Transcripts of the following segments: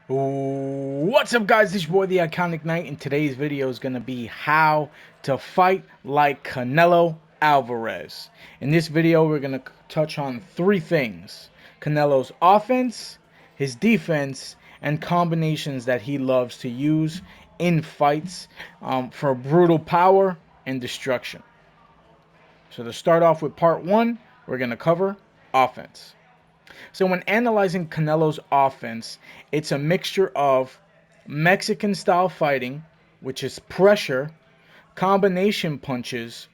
What's up, guys? It's your boy the Iconic Knight, and today's video is going to be how to fight like Canelo Alvarez. In this video, we're going to touch on three things: Canelo's offense, his defense, and combinations that he loves to use in fights for brutal power and destruction. So to start off with part one, we're going to cover offense. So when analyzing Canelo's offense, it's a mixture of Mexican style fighting, which is pressure, combination punches,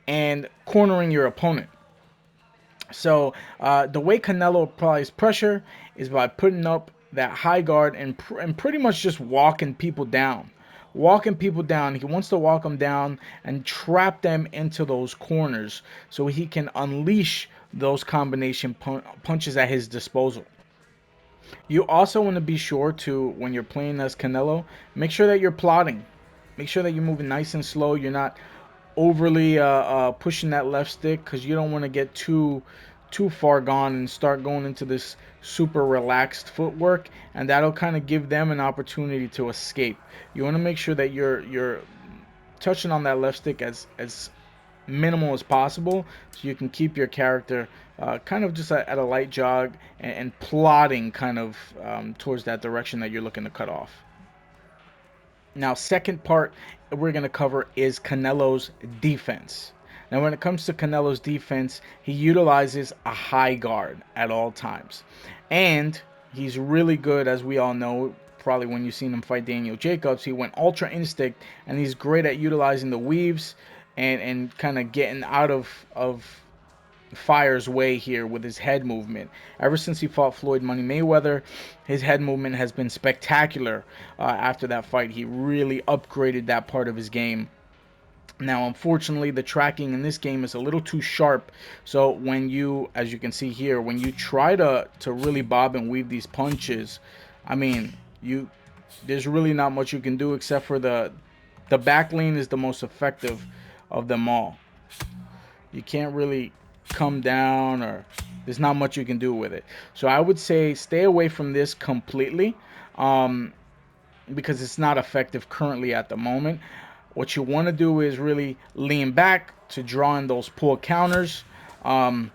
and cornering your opponent. So the way Canelo applies pressure is by putting up that high guard and pretty much just walking people down. Walking people down. He wants to walk them down and trap them into those corners so he can unleash those combination punches at his disposal. You also want to be sure to, when you're playing as Canelo, make sure that you're plotting. Make sure that you're moving nice and slow. You're not overly pushing that left stick because you don't want to get too far gone and start going into this super relaxed footwork, and that'll kind of give them an opportunity to escape. You want to make sure that you're touching on that left stick as minimal as possible so you can keep your character kind of just at a light jog and plodding kind of towards that direction that you're looking to cut off. Now, second part we're going to cover is Canelo's defense. Now, when it comes to Canelo's defense, he utilizes a high guard at all times. And he's really good, as we all know. Probably when you've seen him fight Daniel Jacobs, he went ultra instinct, and he's great at utilizing the weaves and kind of getting out of Fire's way here with his head movement. Ever since he fought Floyd Money Mayweather, his head movement has been spectacular. After that fight, he really upgraded that part of his game. Now, unfortunately, the tracking in this game is a little too sharp. So when you, as you can see here, when you try to really bob and weave these punches, I mean, there's really not much you can do except for the back lean is the most effective of them all. You can't really come down, or there's not much you can do with it. So I would say stay away from this completely, because it's not effective currently at the moment. What you want to do is really lean back to draw in those pull counters, but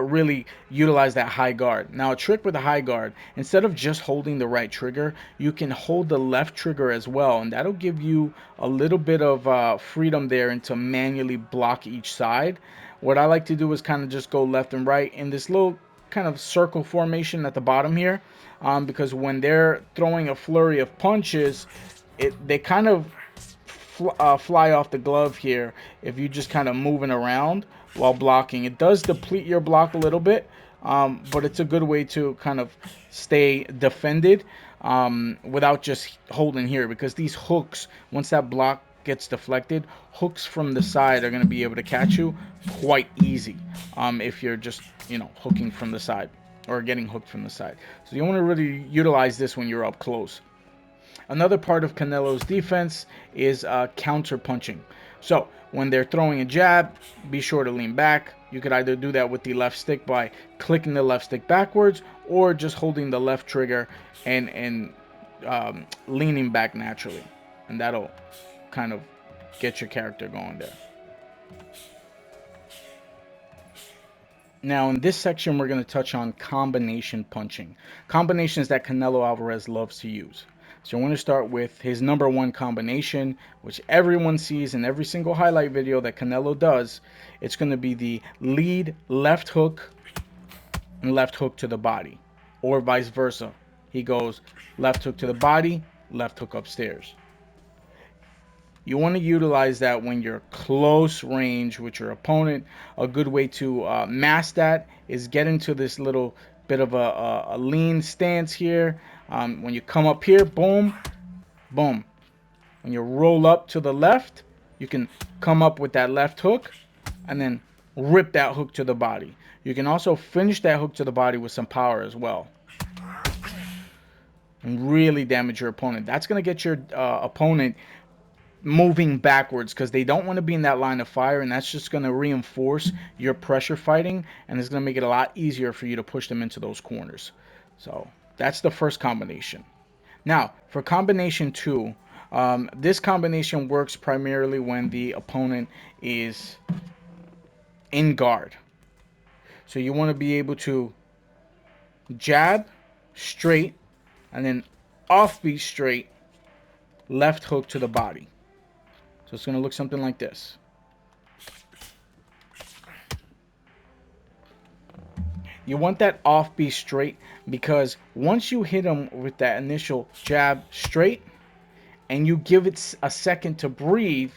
really utilize that high guard. Now, a trick with a high guard, instead of just holding the right trigger, you can hold the left trigger as well, and that'll give you a little bit of freedom there and to manually block each side. What I like to do is kind of just go left and right in this little kind of circle formation at the bottom here, because when they're throwing a flurry of punches, they kind of fly off the glove here if you just kind of moving around while blocking. It does deplete your block a little bit, but it's a good way to kind of stay defended without just holding here, because these hooks, once that block gets deflected, hooks from the side are going to be able to catch you quite easy if you're just, hooking from the side or getting hooked from the side. So you want to really utilize this when you're up close. Another part of Canelo's defense is counter punching. So when they're throwing a jab, be sure to lean back. You could either do that with the left stick by clicking the left stick backwards, or just holding the left trigger and leaning back naturally, and that'll kind of get your character going there. Now, in this section, we're going to touch on combination punching. Combinations that Canelo Alvarez loves to use. So I want to start with his number one combination, which everyone sees in every single highlight video that Canelo does. It's going to be the lead left hook and left hook to the body, or vice versa. He goes left hook to the body, left hook upstairs. You want to utilize that when you're close range with your opponent. A good way to mask that is get into this little bit of a lean stance here. When you come up here, boom, boom. When you roll up to the left, you can come up with that left hook and then rip that hook to the body. You can also finish that hook to the body with some power as well and really damage your opponent. That's going to get your opponent moving backwards because they don't want to be in that line of fire, and that's just going to reinforce your pressure fighting, and it's going to make it a lot easier for you to push them into those corners. So That's the first combination. Now, for combination 2, this combination works primarily when the opponent is in guard. So you want to be able to jab, straight, and then offbeat straight, left hook to the body. So it's going to look something like this. You want that offbeat straight because once you hit them with that initial jab straight and you give it a second to breathe,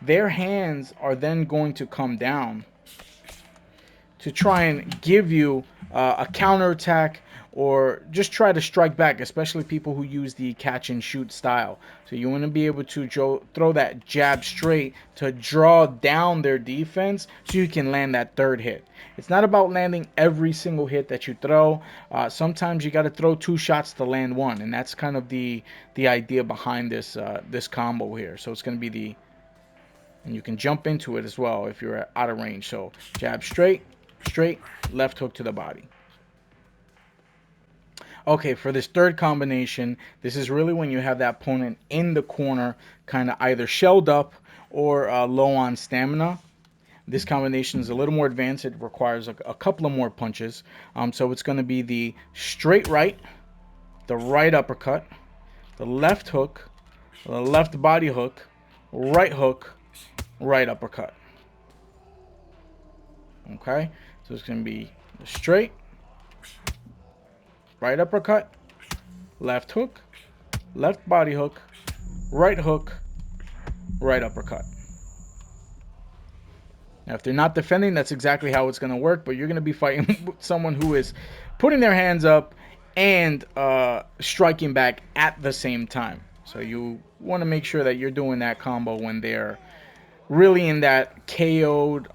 their hands are then going to come down to try and give you a counterattack or just try to strike back, especially people who use the catch and shoot style. So you want to be able to throw that jab straight to draw down their defense so you can land that third hit. It's not about landing every single hit that you throw. Sometimes you got to throw 2 shots to land 1, and that's kind of the idea behind this this combo here. So it's going to be and you can jump into it as well if you're out of range. So jab straight, straight, left hook to the body. Okay, for this third combination, this is really when you have that opponent in the corner, kind of either shelled up or low on stamina. This combination is a little more advanced. It requires a couple of more punches. So it's going to be the straight right, the right uppercut, the left hook, the left body hook, right hook, right uppercut. Okay, so it's going to be the straight, right uppercut, left hook, left body hook, right hook, right uppercut. Now, if they're not defending, that's exactly how it's going to work, but you're going to be fighting with someone who is putting their hands up and striking back at the same time. So you want to make sure that you're doing that combo when they're really in that KO'd,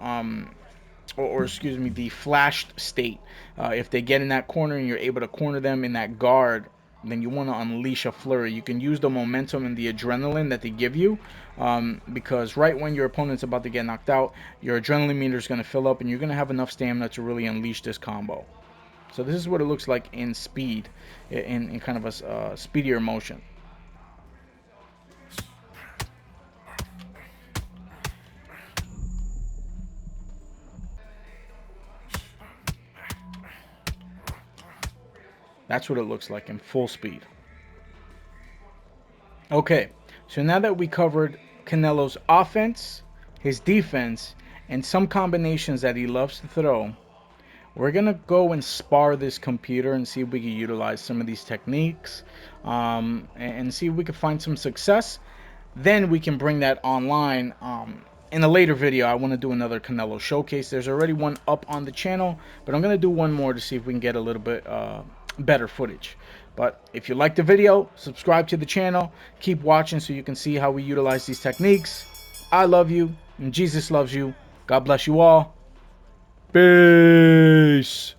or excuse me, the flashed state. If they get in that corner and you're able to corner them in that guard, then you want to unleash a flurry. You can use the momentum and the adrenaline that they give you, because right when your opponent's about to get knocked out, your adrenaline meter is going to fill up and you're going to have enough stamina to really unleash this combo. So this is what it looks like in speed, in kind of a speedier motion. That's what it looks like in full speed. Okay, so now that we covered Canelo's offense, his defense, and some combinations that he loves to throw, we're going to go and spar this computer and see if we can utilize some of these techniques, and see if we can find some success. Then we can bring that online. In a later video, I want to do another Canelo showcase. There's already one up on the channel, but I'm going to do one more to see if we can get a little bit better footage. But if you like the video, subscribe to the channel. Keep watching so you can see how we utilize these techniques. I love you, and Jesus loves you. God bless you all. Peace.